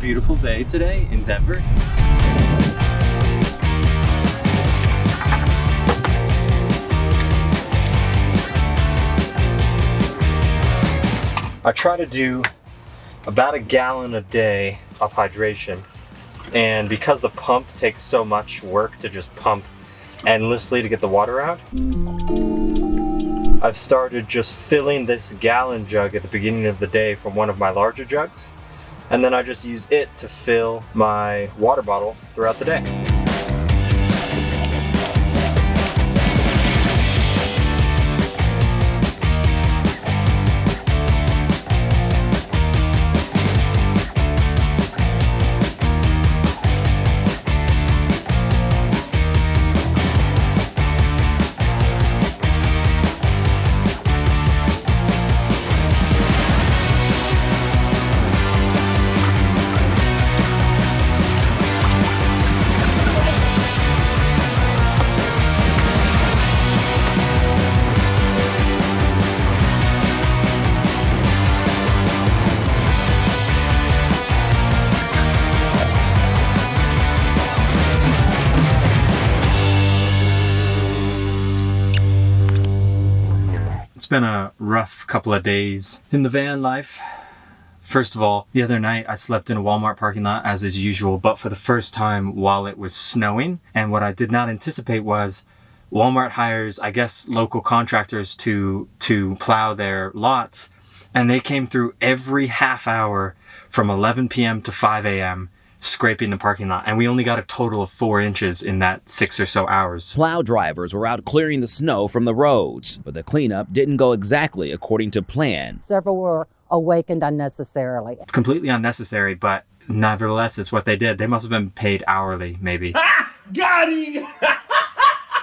beautiful day today in Denver. I try to do about a gallon a day of hydration, and because the pump takes so much work to just pump endlessly to get the water out, I've started just filling this gallon jug at the beginning of the day from one of my larger jugs, and then I just use it to fill my water bottle throughout the day. It's been a rough couple of days in the van life. First of all, the other night I slept in a Walmart parking lot as is usual, but for the first time while it was snowing. And what I did not anticipate was Walmart hires, I guess, local contractors to plow their lots. And they came through every half hour from 11 p.m. to 5 a.m. scraping the parking lot, and we only got a total of 4 inches in that 6 or so hours. Plow drivers were out clearing the snow from the roads, but the cleanup didn't go exactly according to plan. Several were awakened unnecessarily. Completely unnecessary, but nevertheless, it's what they did. They must have been paid hourly, maybe. Got him!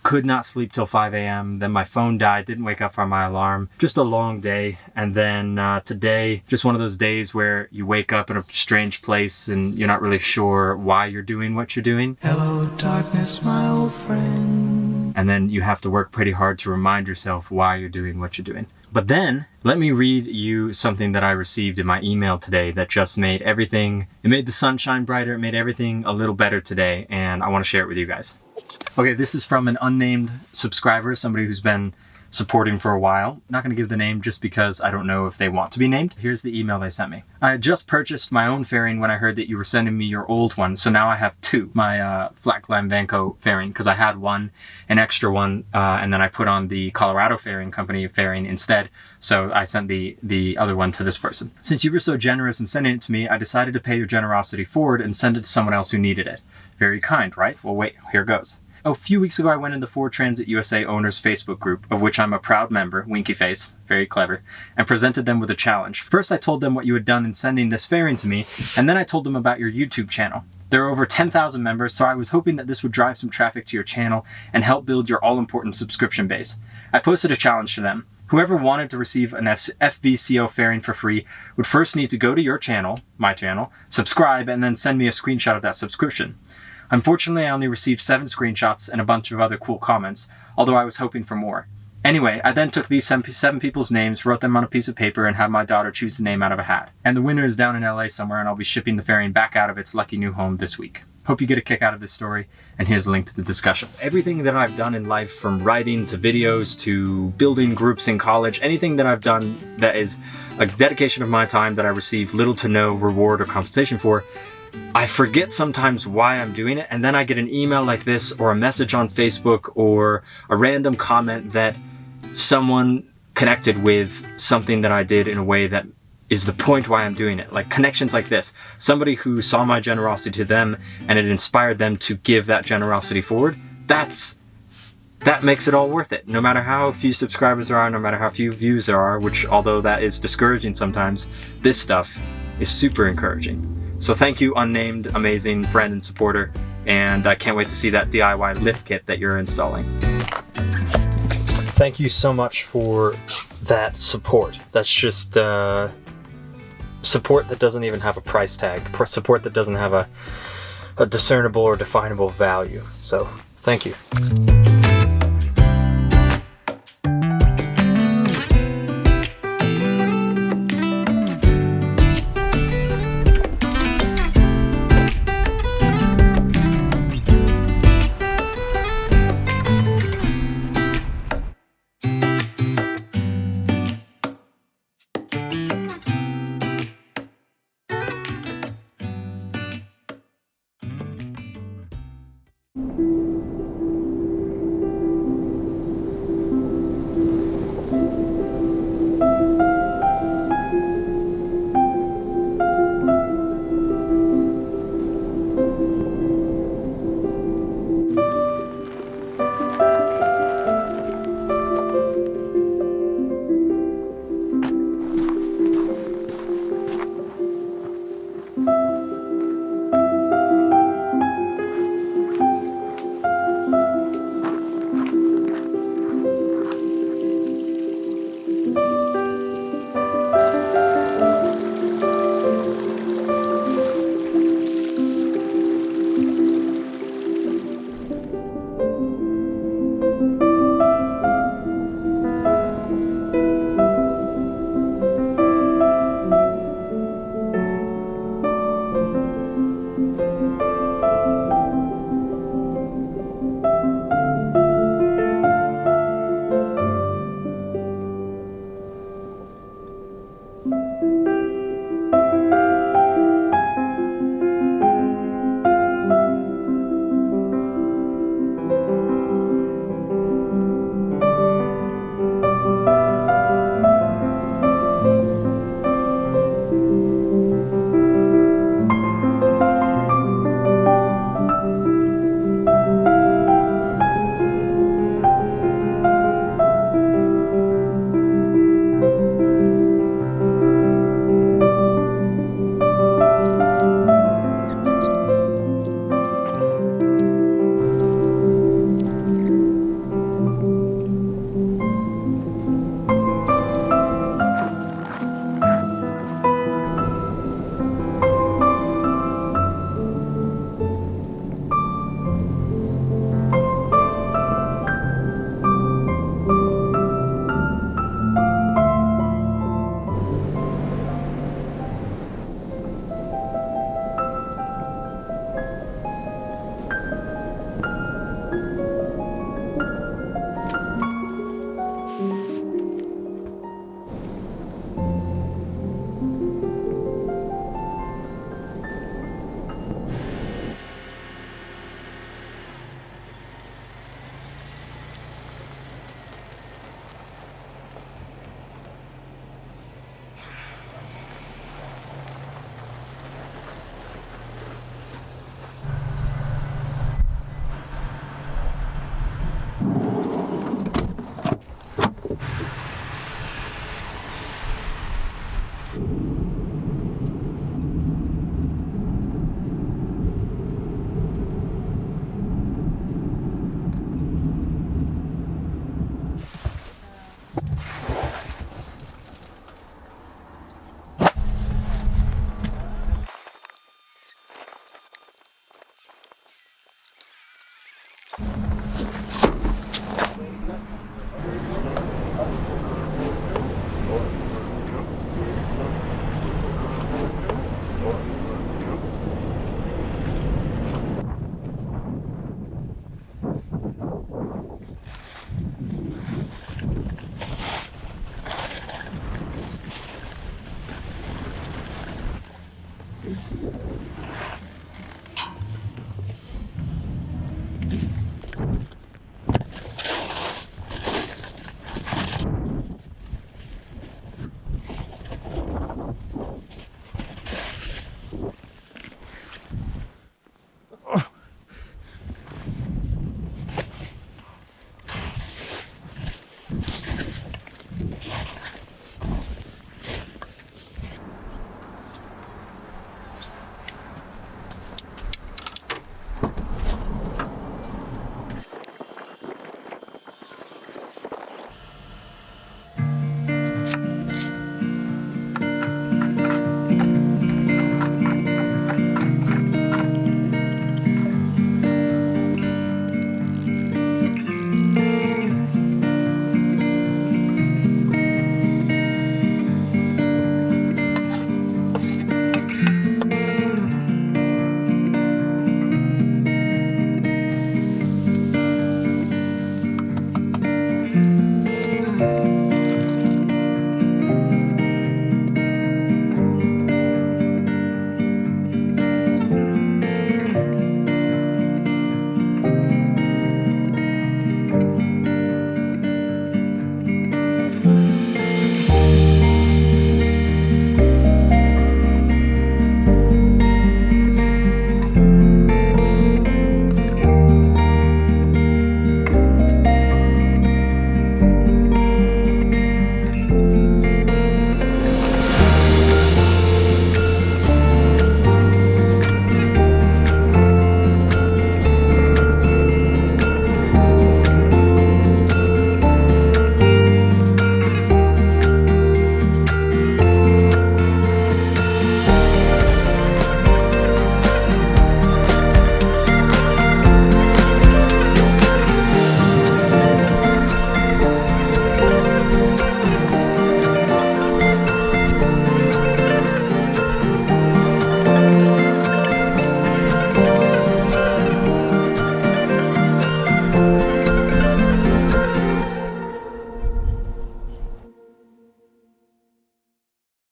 Could not sleep till 5 a.m. Then my phone died, didn't wake up from my alarm. Just a long day. And then today, just one of those days where you wake up in a strange place and you're not really sure why you're doing what you're doing. Hello, darkness, my old friend. And then you have to work pretty hard to remind yourself why you're doing what you're doing. But then, let me read you something that I received in my email today that just made everything, it made the sun shine brighter, it made everything a little better today, and I want to share it with you guys. Okay, this is from an unnamed subscriber, somebody who's been supporting for a while. Not going to give the name just because I don't know if they want to be named. Here's the email they sent me. I had just purchased my own fairing when I heard that you were sending me your old one, so now I have two. My Flatclimb Vanco fairing, because I had one, an extra one, and then I put on the Colorado Fairing Company fairing instead, so I sent the other one to this person. Since you were so generous in sending it to me, I decided to pay your generosity forward and send it to someone else who needed it. Very kind, right? Well, wait, here goes. A few weeks ago, I went in the Ford Transit USA Owners Facebook group, of which I'm a proud member, winky face, very clever, and presented them with a challenge. First, I told them what you had done in sending this fairing to me, and then I told them about your YouTube channel. There are over 10,000 members, so I was hoping that this would drive some traffic to your channel and help build your all-important subscription base. I posted a challenge to them. Whoever wanted to receive an FVCO fairing for free would first need to go to your channel, my channel, subscribe, and then send me a screenshot of that subscription. Unfortunately, I only received 7 screenshots and a bunch of other cool comments, although I was hoping for more. Anyway, I then took these 7 people's names, wrote them on a piece of paper, and had my daughter choose the name out of a hat. And the winner is down in LA somewhere, and I'll be shipping the fairing back out of its lucky new home this week. Hope you get a kick out of this story, and here's a link to the discussion. Everything that I've done in life, from writing to videos to building groups in college, anything that I've done that is a dedication of my time that I receive little to no reward or compensation for, I forget sometimes why I'm doing it, and then I get an email like this, or a message on Facebook, or a random comment that someone connected with something that I did in a way that is the point why I'm doing it. Like connections like this. Somebody who saw my generosity to them and it inspired them to give that generosity forward. That makes it all worth it. No matter how few subscribers there are, no matter how few views there are, which although that is discouraging sometimes, this stuff is super encouraging. So thank you, unnamed, amazing friend and supporter, and I can't wait to see that DIY lift kit that you're installing. Thank you so much for that support. That's just support that doesn't even have a price tag, support that doesn't have a discernible or definable value. So thank you.